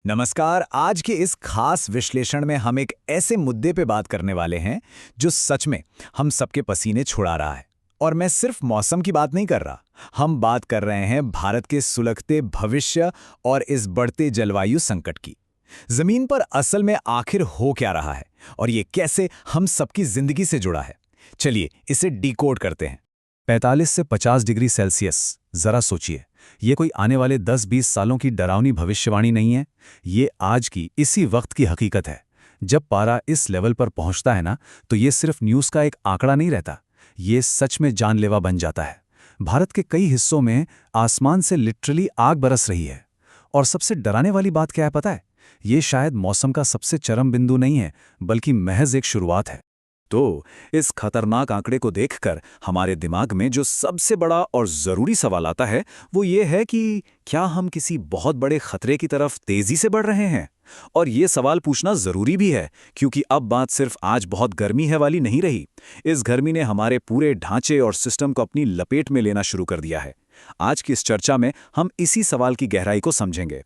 नमस्कार। आज के इस खास विश्लेषण में हम एक ऐसे मुद्दे पे बात करने वाले हैं जो सच में हम सबके पसीने छुड़ा रहा है। और मैं सिर्फ मौसम की बात नहीं कर रहा। हम बात कर रहे हैं भारत के सुलगते भविष्य और इस बढ़ते जलवायु संकट की। जमीन पर असल में आखिर हो क्या रहा है और ये कैसे हम सबकी जिंदगी से जुड़ा है। चलिए इसे डिकोड करते हैं। 45 से 50 डिग्री सेल्सियस, जरा सोचिए, ये कोई आने वाले 10-20 सालों की डरावनी भविष्यवाणी नहीं है। ये आज की इसी वक्त की हकीकत है। जब पारा इस लेवल पर पहुंचता है ना, तो ये सिर्फ न्यूज़ का एक आंकड़ा नहीं रहता, ये सच में जानलेवा बन जाता है। भारत के कई हिस्सों में आसमान से लिटरली आग बरस रही है। और सबसे डराने वाली बात क्या है पता है? ये शायद मौसम का सबसे चरम बिंदु नहीं है, बल्कि महज एक शुरुआत है। तो इस खतरनाक आंकड़े को देखकर हमारे दिमाग में जो सबसे बड़ा और ज़रूरी सवाल आता है वो ये है कि क्या हम किसी बहुत बड़े खतरे की तरफ तेज़ी से बढ़ रहे हैं। और ये सवाल पूछना ज़रूरी भी है, क्योंकि अब बात सिर्फ आज बहुत गर्मी है वाली नहीं रही। इस गर्मी ने हमारे पूरे ढांचे और सिस्टम को अपनी लपेट में लेना शुरू कर दिया है। आज की इस चर्चा में हम इसी सवाल की गहराई को समझेंगे।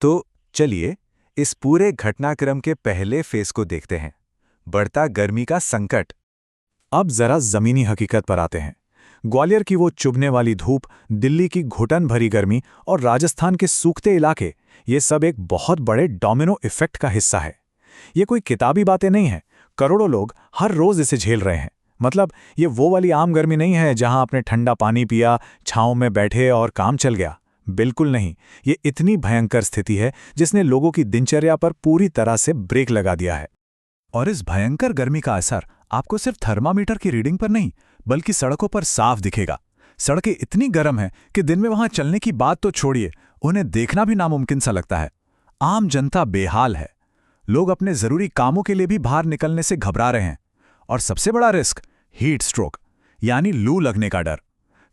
तो चलिए इस पूरे घटनाक्रम के पहले फेस को देखते हैं, बढ़ता गर्मी का संकट। अब जरा जमीनी हकीकत पर आते हैं। ग्वालियर की वो चुभने वाली धूप, दिल्ली की घुटन भरी गर्मी और राजस्थान के सूखते इलाके, ये सब एक बहुत बड़े डोमिनो इफेक्ट का हिस्सा है। ये कोई किताबी बातें नहीं हैं। करोड़ों लोग हर रोज इसे झेल रहे हैं। मतलब ये वो वाली आम गर्मी नहीं है जहां आपने ठंडा पानी पिया, छांव में बैठे और काम चल गया। बिल्कुल नहीं। ये इतनी भयंकर स्थिति है जिसने लोगों की दिनचर्या पर पूरी तरह से ब्रेक लगा दिया है। और इस भयंकर गर्मी का असर आपको सिर्फ थर्मामीटर की रीडिंग पर नहीं, बल्कि सड़कों पर साफ दिखेगा। सड़कें इतनी गर्म हैं कि दिन में वहां चलने की बात तो छोड़िए, उन्हें देखना भी नामुमकिन सा लगता है। आम जनता बेहाल है। लोग अपने जरूरी कामों के लिए भी बाहर निकलने से घबरा रहे हैं। और सबसे बड़ा रिस्क, हीट स्ट्रोक, यानी लू लगने का डर।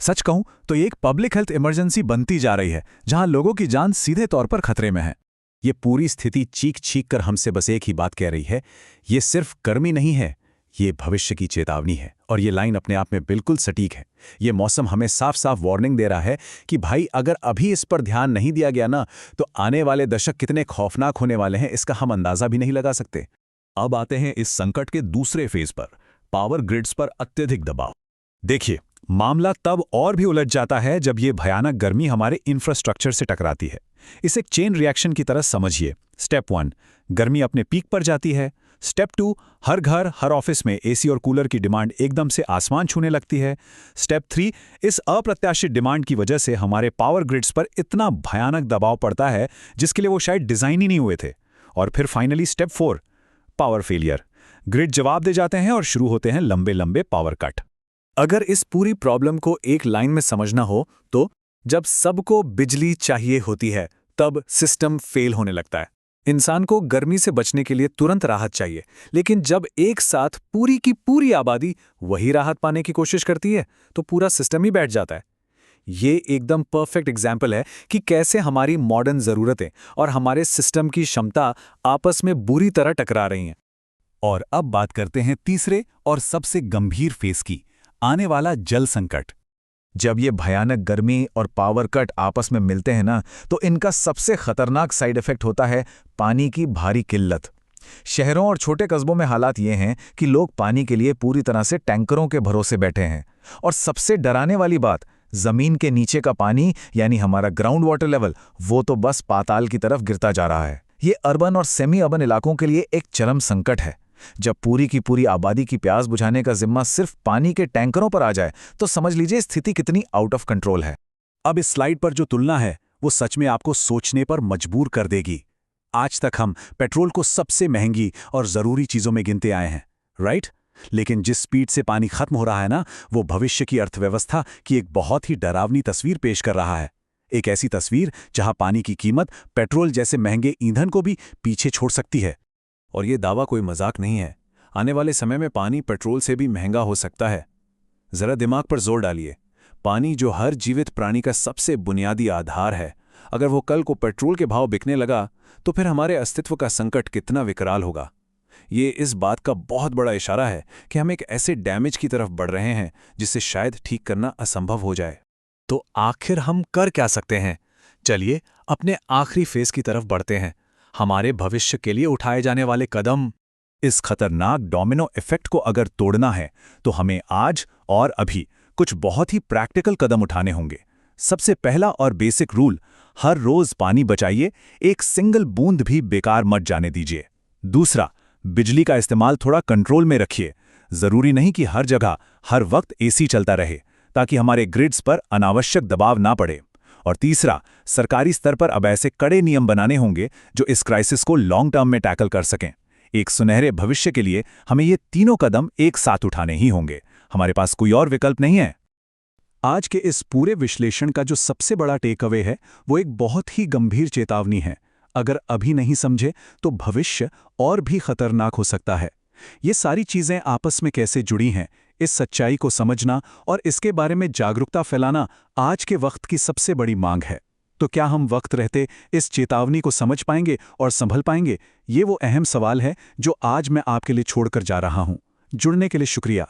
सच कहूं तो ये एक पब्लिक हेल्थ इमरजेंसी बनती जा रही है, जहां लोगों की जान सीधे तौर पर खतरे में है। ये पूरी स्थिति चीख चीख कर हमसे बस एक ही बात कह रही है, ये सिर्फ गर्मी नहीं है, ये भविष्य की चेतावनी है। और ये लाइन अपने आप में बिल्कुल सटीक है। ये मौसम हमें साफ साफ वार्निंग दे रहा है कि भाई, अगर अभी इस पर ध्यान नहीं दिया गया ना, तो आने वाले दशक कितने खौफनाक होने वाले हैं, इसका हम अंदाजा भी नहीं लगा सकते। अब आते हैं इस संकट के दूसरे फेज पर, पावर ग्रिड्स पर अत्यधिक दबाव। देखिए, मामला तब और भी उलझ जाता है जब ये भयानक गर्मी हमारे इंफ्रास्ट्रक्चर से टकराती है। इसे एक चेन रिएक्शन की तरह समझिए। स्टेप 1, गर्मी अपने पीक पर जाती है। स्टेप 2, हर घर हर ऑफिस में एसी और कूलर की डिमांड एकदम से आसमान छूने लगती है। स्टेप 3, इस अप्रत्याशित डिमांड की वजह से हमारे पावर ग्रिड्स पर इतना भयानक दबाव पड़ता है जिसके लिए वो शायद डिजाइन ही नहीं हुए थे। और फिर finally step 4, power failure. Grid जवाब दे जाते हैं और शुरू होते हैं लंबे लंबे पावर कट। अगर इस पूरी प्रॉब्लम को एक लाइन में समझना हो तो जब सबको बिजली चाहिए होती है, तब सिस्टम फेल होने लगता है। इंसान को गर्मी से बचने के लिए तुरंत राहत चाहिए, लेकिन जब एक साथ पूरी की पूरी आबादी वही राहत पाने की कोशिश करती है, तो पूरा सिस्टम ही बैठ जाता है। ये एकदम परफेक्ट एग्जाम्पल है कि कैसे हमारी मॉडर्न ज़रूरतें और हमारे सिस्टम की क्षमता आपस में बुरी तरह टकरा रही हैं। और अब बात करते हैं तीसरे और सबसे गंभीर फेज की, आने वाला जल संकट। जब ये भयानक गर्मी और पावर कट आपस में मिलते हैं ना, तो इनका सबसे खतरनाक साइड इफेक्ट होता है पानी की भारी किल्लत। शहरों और छोटे कस्बों में हालात ये हैं कि लोग पानी के लिए पूरी तरह से टैंकरों के भरोसे बैठे हैं। और सबसे डराने वाली बात, जमीन के नीचे का पानी यानी हमारा ग्राउंड वाटर लेवल, वो तो बस पाताल की तरफ गिरता जा रहा है। ये अर्बन और सेमी अर्बन इलाकों के लिए एक चरम संकट है। जब पूरी की पूरी आबादी की प्यास बुझाने का जिम्मा सिर्फ पानी के टैंकरों पर आ जाए, तो समझ लीजिए स्थिति कितनी आउट ऑफ कंट्रोल है। अब इस स्लाइड पर जो तुलना है वो सच में आपको सोचने पर मजबूर कर देगी। आज तक हम पेट्रोल को सबसे महंगी और जरूरी चीजों में गिनते आए हैं, राइट? लेकिन जिस स्पीड से पानी खत्म हो रहा है ना, वो भविष्य की अर्थव्यवस्था की एक बहुत ही डरावनी तस्वीर पेश कर रहा है। एक ऐसी तस्वीर जहां पानी की कीमत पेट्रोल जैसे महंगे ईंधन को भी पीछे छोड़ सकती है। और ये दावा कोई मजाक नहीं है। आने वाले समय में पानी पेट्रोल से भी महंगा हो सकता है। जरा दिमाग पर जोर डालिए। पानी, जो हर जीवित प्राणी का सबसे बुनियादी आधार है, अगर वो कल को पेट्रोल के भाव बिकने लगा, तो फिर हमारे अस्तित्व का संकट कितना विकराल होगा। ये इस बात का बहुत बड़ा इशारा है कि हम एक ऐसे डैमेज की तरफ बढ़ रहे हैं जिसे शायद ठीक करना असंभव हो जाए। तो आखिर हम कर क्या सकते हैं? चलिए अपने आखिरी फेज की तरफ बढ़ते हैं। हमारे भविष्य के लिए उठाए जाने वाले कदम। इस खतरनाक डोमिनो इफेक्ट को अगर तोड़ना है तो हमें आज और अभी कुछ बहुत ही प्रैक्टिकल कदम उठाने होंगे। सबसे पहला और बेसिक रूल, हर रोज पानी बचाइए, एक सिंगल बूंद भी बेकार मत जाने दीजिए। दूसरा, बिजली का इस्तेमाल थोड़ा कंट्रोल में रखिए। जरूरी नहीं कि हर जगह हर वक्त एसी चलता रहे, ताकि हमारे ग्रिड्स पर अनावश्यक दबाव ना पड़े। और तीसरा, सरकारी स्तर पर अब ऐसे कड़े नियम बनाने होंगे जो इस क्राइसिस को लॉन्ग टर्म में टैकल कर सकें। एक सुनहरे भविष्य के लिए हमें ये तीनों कदम एक साथ उठाने ही होंगे। हमारे पास कोई और विकल्प नहीं है। आज के इस पूरे विश्लेषण का जो सबसे बड़ा टेक अवे है वो एक बहुत ही गंभीर चेतावनी है। अगर अभी नहीं समझे तो भविष्य और भी खतरनाक हो सकता है। ये सारी चीजें आपस में कैसे जुड़ी हैं, इस सच्चाई को समझना और इसके बारे में जागरूकता फैलाना आज के वक्त की सबसे बड़ी मांग है। तो क्या हम वक्त रहते इस चेतावनी को समझ पाएंगे और संभल पाएंगे? ये वो अहम सवाल है जो आज मैं आपके लिए छोड़कर जा रहा हूं। जुड़ने के लिए शुक्रिया।